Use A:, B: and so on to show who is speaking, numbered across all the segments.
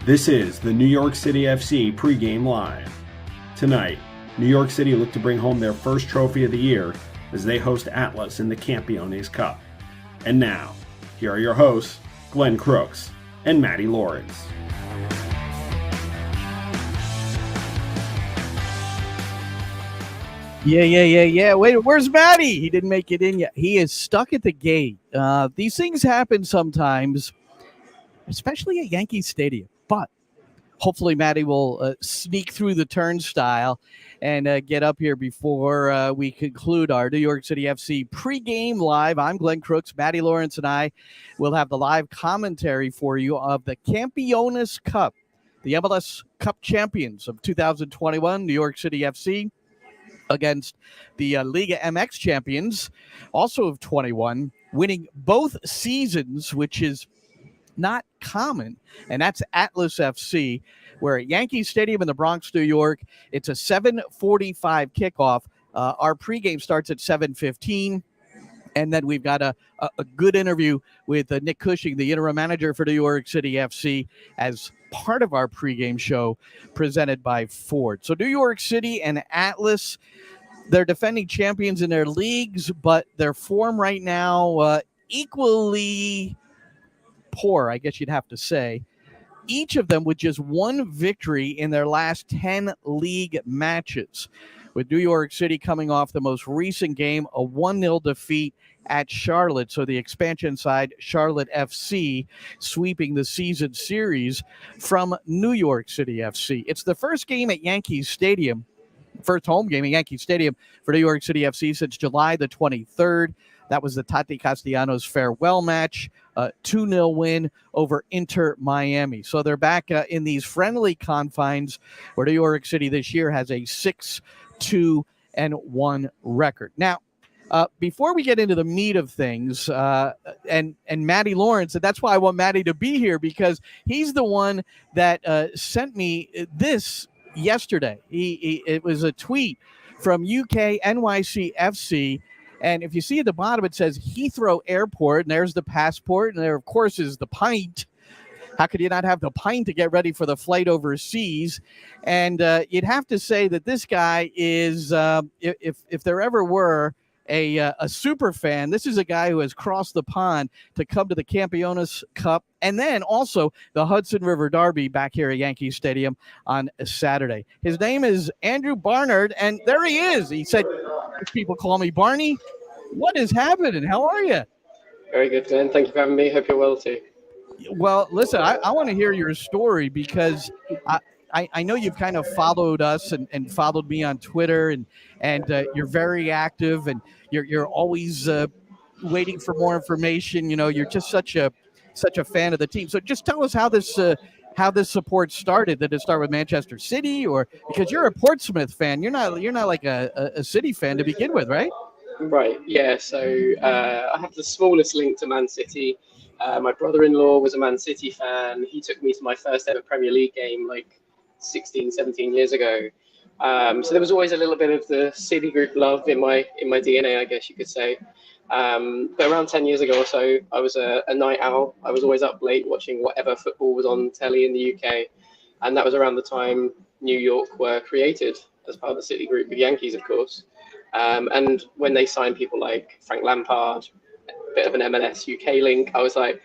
A: This is the New York City FC Pregame Live. Tonight, New York City look to bring home their first trophy of the year as they host Atlas in the Campeones Cup. And now, here are your hosts, Glenn Crooks and Matty Lawrence.
B: Yeah. Wait, where's Matty? He didn't make it in yet. He is stuck at the gate. These things happen sometimes, especially at Yankee Stadium. But hopefully Matty will sneak through the turnstile and get up here before we conclude our New York City FC pregame live. I'm Glenn Crooks. Matty Lawrence and I will have the live commentary for you of the Campeones Cup, the MLS Cup champions of 2021, New York City FC, against the Liga MX champions, also of 21, winning both seasons, which is not common, and that's Atlas FC. We're at Yankee Stadium in the Bronx, New York. It's a 7:45 kickoff. Our pregame starts at 7:15, and then we've got a good interview with Nick Cushing, the interim manager for New York City FC, as part of our pregame show presented by Ford. So New York City and Atlas, they're defending champions in their leagues, but their form right now equally poor, I guess you'd have to say. Each of them with just one victory in their last 10 league matches, with New York City coming off the most recent game, a 1-0 defeat at Charlotte. So the expansion side, Charlotte FC, sweeping the season series from New York City FC. It's the first game at Yankee Stadium, first home game at Yankee Stadium for New York City FC since July the 23rd. That was the Tati Castellanos farewell match, 2-0 win over Inter Miami. So they're back in these friendly confines where New York City this year has a 6-2-1 record. Now, before we get into the meat of things, and Matty Lawrence, and that's why I want Matty to be here, because he's the one that sent me this yesterday. It was a tweet from UK NYCFC. And if you see at the bottom, it says Heathrow Airport, and there's the passport, and there, of course, is the pint. How could you not have the pint to get ready for the flight overseas? And you'd have to say that this guy is, if there ever were a super fan, this is a guy who has crossed the pond to come to the Campeones Cup and then also the Hudson River Derby back here at Yankee Stadium on Saturday. His name is Andrew Barnard, and there he is. He said, people call me Barney. What is happening? How are you?
C: Very good, Glenn. Thank you for having me. Hope you're well too.
B: Well, listen, I want to hear your story, because I know you've kind of followed us and followed me on Twitter, and you're very active, and you're always waiting for more information. You know, you're just such a fan of the team. So just tell us how this support started. Did it start with Manchester City, or because you're a Portsmouth fan? You're not like a City fan to begin with, right?
C: Right. Yeah. So I have the smallest link to Man City. My brother-in-law was a Man City fan. He took me to my first ever Premier League game, like 16, 17 years ago. So there was always a little bit of the City group love in my DNA, I guess you could say. But around 10 years ago or so, I was a night owl. I was always up late watching whatever football was on telly in the UK. And that was around the time New York were created as part of the City group with Yankees, of course. And when they signed people like Frank Lampard, a bit of an MLS UK link, I was like,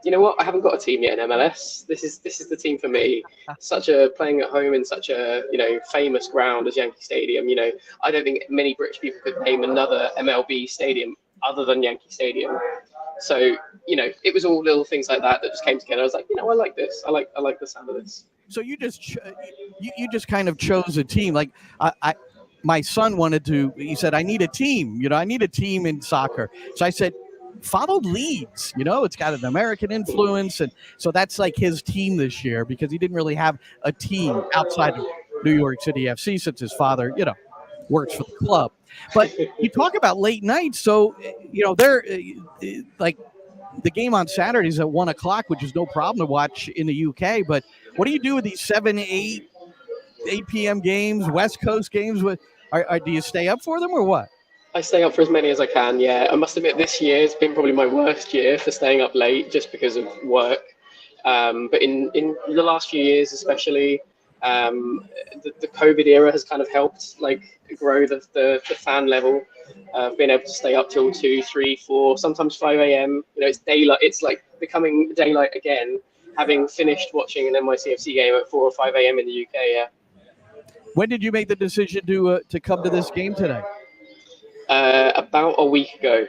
C: you know what? I haven't got a team yet in MLS. This is the team for me. Playing at home in such a famous ground as Yankee Stadium. I don't think many British people could name another MLB stadium other than Yankee Stadium. So it was all little things like that just came together. I was like, I like this. I like the sound of this.
B: So you just kind of chose a team. Like my son wanted to. He said, I need a team. I need a team in soccer. So I said, followed Leeds. It's got an American influence, and so that's like his team this year, because he didn't really have a team outside of New York City FC since his father, works for the club. But you talk about late nights, so they're like the game on Saturdays at 1:00, which is no problem to watch in the UK. But what do you do with these 7, 8 p.m. games, West Coast games? Do you stay up for them or what?
C: I stay up for as many as I can, yeah. I must admit this year has been probably my worst year for staying up late just because of work. But in the last few years, especially, the COVID era has kind of helped like grow the fan level. Being able to stay up till 2, 3, 4, sometimes 5 a.m. It's daylight. It's like becoming daylight again. Having finished watching an NYCFC game at 4 or 5 a.m. in the UK. Yeah.
B: When did you make the decision to come to this game today?
C: About a week ago.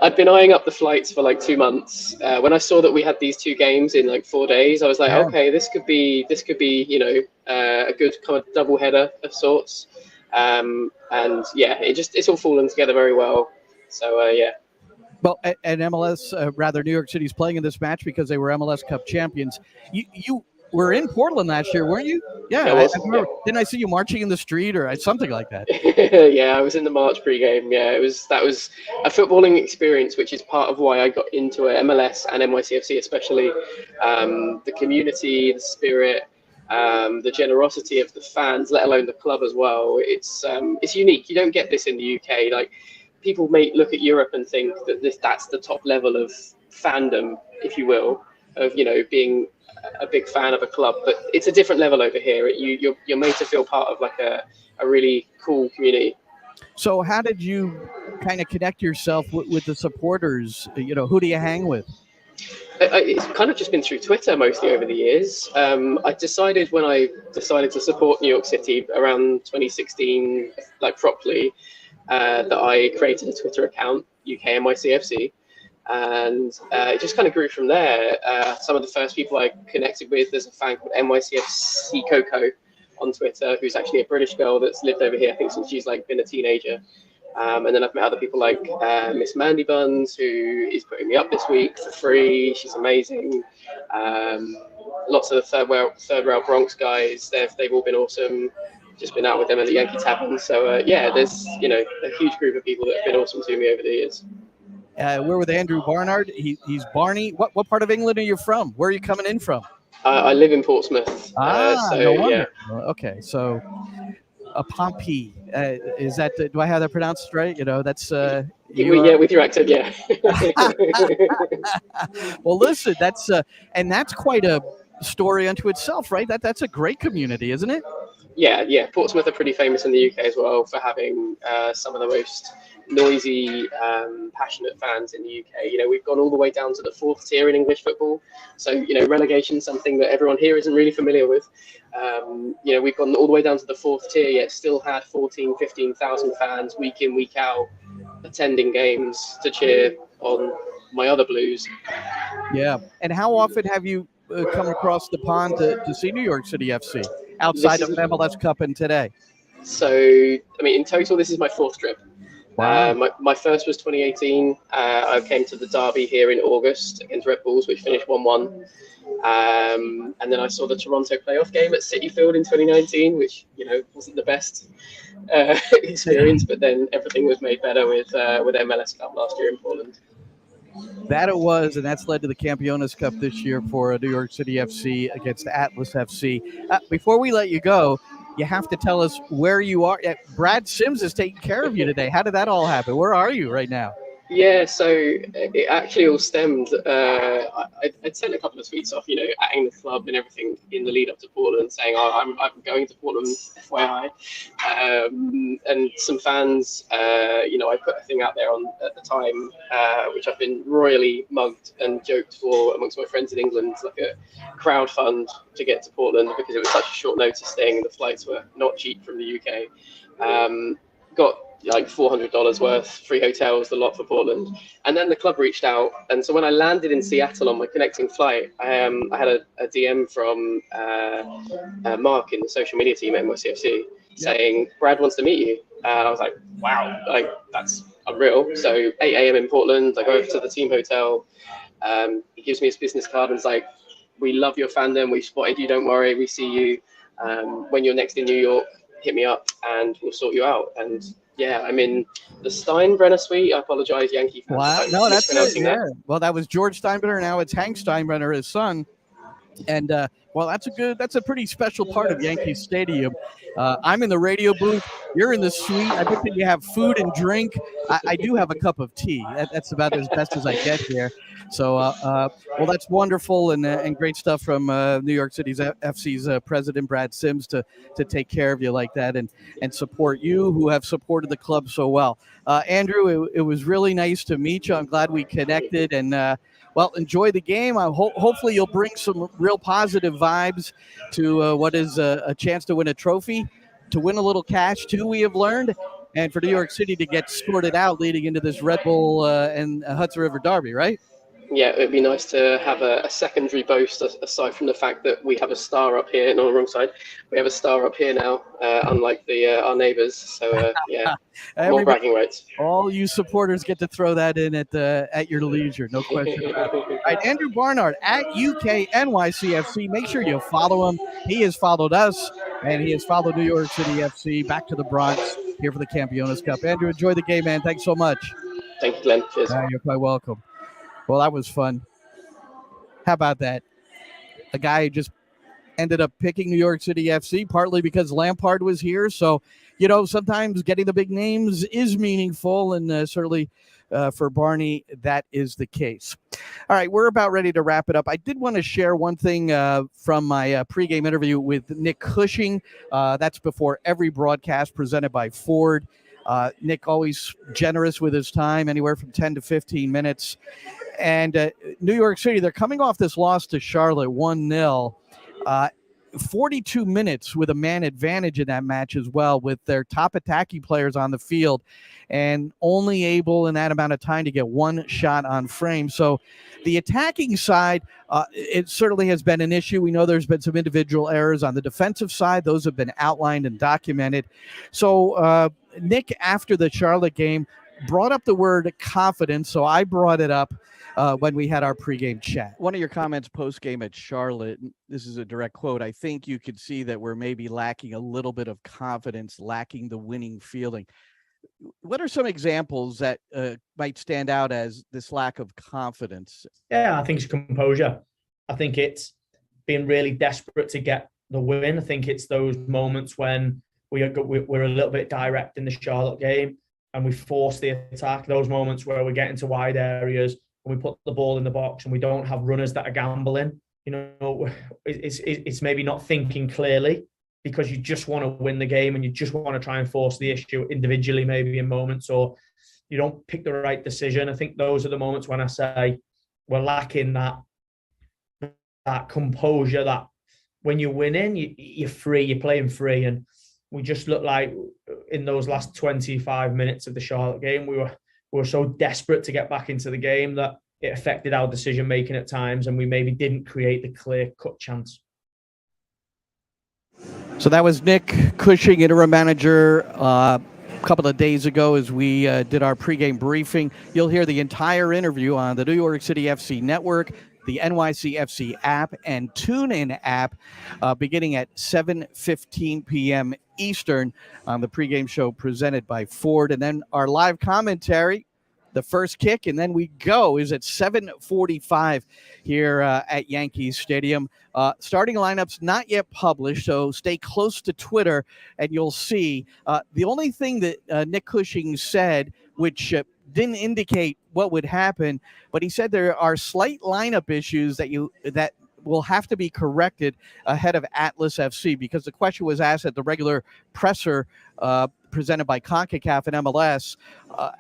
C: I'd been eyeing up the flights for like 2 months. When I saw that we had these 2 games in like 4 days, I was like, okay, this could be a good kind of double header of sorts. And yeah, it's all fallen together very well. So yeah.
B: Well, and MLS, New York City's playing in this match because they were MLS Cup champions. You were in Portland last year, weren't you? Yeah, I remember. Didn't I see you marching in the street or something like that?
C: Yeah, I was in the March pregame. Yeah, that was a footballing experience, which is part of why I got into MLS and NYCFC, especially the community, the spirit, the generosity of the fans, let alone the club as well. It's unique. You don't get this in the UK. Like, people may look at Europe and think that that's the top level of fandom, if you will, of being a big fan of a club, but it's a different level over here. You're made to feel part of like a really cool community.
B: So how did you kind of connect yourself with the supporters? Who do you hang with?
C: It's kind of just been through Twitter mostly over the years. I decided when I decided to support New York City around 2016, like properly, that I created a Twitter account, UK NYCFC, and it just kind of grew from there. Some of the first people I connected with, there's a fan called NYCFC Coco on Twitter, who's actually a British girl that's lived over here, I think, since she's like been a teenager. And then I've met other people like Miss Mandy Buns, who is putting me up this week for free. She's amazing. Lots of the third rail Bronx guys. They've all been awesome. Just been out with them at the Yankee Tavern. So yeah, there's a huge group of people that have been awesome to me over the years.
B: We're with Andrew Barnard. He's Barney. What part of England are you from? Where are you coming in from?
C: I live in Portsmouth.
B: No wonder.
C: Yeah.
B: Okay, so a Pompey. Is that? Do I have that pronounced right? That's.
C: Yeah, with your accent, yeah.
B: Well, listen, that's quite a story unto itself, right? That's a great community, isn't it?
C: Yeah. Portsmouth are pretty famous in the UK as well for having some of the most noisy, passionate fans in the UK. We've gone all the way down to the 4th tier in English football. So, relegation, something that everyone here isn't really familiar with. We've gone all the way down to the 4th tier, yet still had 14, 15,000 fans week in, week out attending games to cheer on my other Blues.
B: Yeah. And how often have you come across the pond to see New York City FC outside of MLS Cup and today?
C: So, in total, this is my 4th trip.
B: Wow.
C: My first was 2018. I came to the derby here in August against Red Bulls, which finished 1-1. And then I saw the Toronto playoff game at Citi Field in 2019, which wasn't the best experience, but then everything was made better with MLS Cup last year in Portland.
B: That it was, and that's led to the Campeones Cup this year for New York City FC against Atlas FC. Before we let you go, you have to tell us where you are. Brad Sims is taking care of you today. How did that all happen? Where are you right now?
C: Yeah, so it actually all stemmed. I'd sent a couple of tweets off, atting the club and everything in the lead up to Portland, saying, I'm going to Portland, FYI. And some fans, I put a thing out there at the time, which I've been royally mugged and joked for amongst my friends in England, like a crowd fund to get to Portland because it was such a short notice thing and the flights were not cheap from the UK. Got like $400 worth, free hotels, the lot for Portland. And then the club reached out. And so when I landed in Seattle on my connecting flight, I had a DM from Mark in the social media team at NYCFC saying, Brad wants to meet you. I was like, wow, like that's unreal. So 8 a.m. in Portland, I go over to the team hotel. He gives me his business card and is like, we love your fandom. We've spotted you. Don't worry. We see you. When you're next in New York, hit me up and we'll sort you out. And yeah, I'm in the Steinbrenner suite. I apologize, Yankee fans.
B: Wow. No, that's it. Yeah. Well, that was George Steinbrenner. Now it's Hank Steinbrenner, his son. And well, that's a pretty special part of Yankee Stadium. I'm in the radio booth. You're in the suite. I bet you have food and drink. I do have a cup of tea. That's about as best as I get here. So, well, that's wonderful and great stuff from New York City's FC's president, Brad Sims, to take care of you like that and support you, who have supported the club so well. Andrew, it was really nice to meet you. I'm glad we connected, and well, enjoy the game. Hopefully you'll bring some real positive vibes to what is a chance to win a trophy, to win a little cash too, we have learned, and for New York City to get sorted out leading into this Red Bull and Hudson River Derby, right?
C: Yeah, it'd be nice to have a secondary boast aside from the fact that we have a star up here. No, on the wrong side. We have a star up here now, unlike our neighbours. So yeah, more bragging rights.
B: All you supporters get to throw that in at your leisure, no question about it. All right, Andrew Barnard at UK NYCFC. Make sure you follow him. He has followed us, and he has followed New York City FC back to the Bronx here for the Campeones Cup. Andrew, enjoy the game, man. Thanks so much.
C: Thank you, Glenn. Cheers.
B: You're quite welcome. Well, that was fun. How about that? A guy who just ended up picking New York City FC, partly because Lampard was here. So, you know, sometimes getting the big names is meaningful, and certainly for Barney, that is the case. All right, we're about ready to wrap it up. I did want to share one thing from my pregame interview with Nick Cushing. That's before every broadcast presented by Ford. Nick always generous with his time, anywhere from 10 to 15 minutes. And New York City, they're coming off this loss to Charlotte 1-0. 42 minutes with a man advantage in that match as well, with their top attacking players on the field and only able in that amount of time to get one shot on frame. So the attacking side, it certainly has been an issue. We know there's been some individual errors on the defensive side. Those have been outlined and documented. So Nick, after the Charlotte game, brought up the word confidence. So I brought it up when we had our pregame chat. One of your comments post-game at Charlotte, this is a direct quote, I think you could see that we're maybe lacking a little bit of confidence, lacking the winning feeling. What are some examples that might stand out as this lack of confidence?
D: Yeah, I think it's composure. I think it's being really desperate to get the win. I think it's those moments when we're a little bit direct in the Charlotte game and we force the attack, those moments where we get into wide areas and we put the ball in the box and we don't have runners that are gambling. You know, it's maybe not thinking clearly because you just want to win the game and you just want to try and force the issue individually, maybe in moments, or you don't pick the right decision. I think those are the moments when I say we're lacking that composure, that when you're winning, you're free, you're playing free. And we just look like in those last 25 minutes of the Charlotte game, we were so desperate to get back into the game that it affected our decision making at times, and we maybe didn't create the clear-cut chance.
B: So that was Nick Cushing, interim manager, a couple of days ago as we did our pregame briefing. You'll hear the entire interview on the New York City FC network, the NYCFC app, and TuneIn app beginning at 7:15 p.m. Eastern on the pregame show presented by Ford. And then our live commentary, the first kick, and then we go, is at 7:45 here at Yankee Stadium. Starting lineups not yet published, so stay close to Twitter and you'll see. The only thing that Nick Cushing said, which didn't indicate what would happen, but he said there are slight lineup issues that will have to be corrected ahead of Atlas FC, because the question was asked at the regular presser presented by CONCACAF and MLS,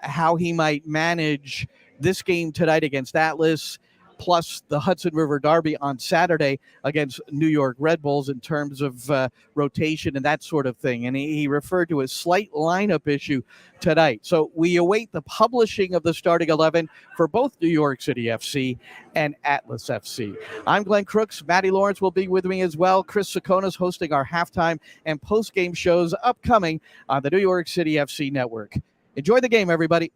B: how he might manage this game tonight against Atlas, plus the Hudson River Derby on Saturday against New York Red Bulls in terms of rotation and that sort of thing. And he referred to a slight lineup issue tonight. So we await the publishing of the starting 11 for both New York City FC and Atlas FC. I'm Glenn Crooks. Matty Lawrence will be with me as well. Chris Sakonis hosting our halftime and post-game shows upcoming on the New York City FC network. Enjoy the game, everybody.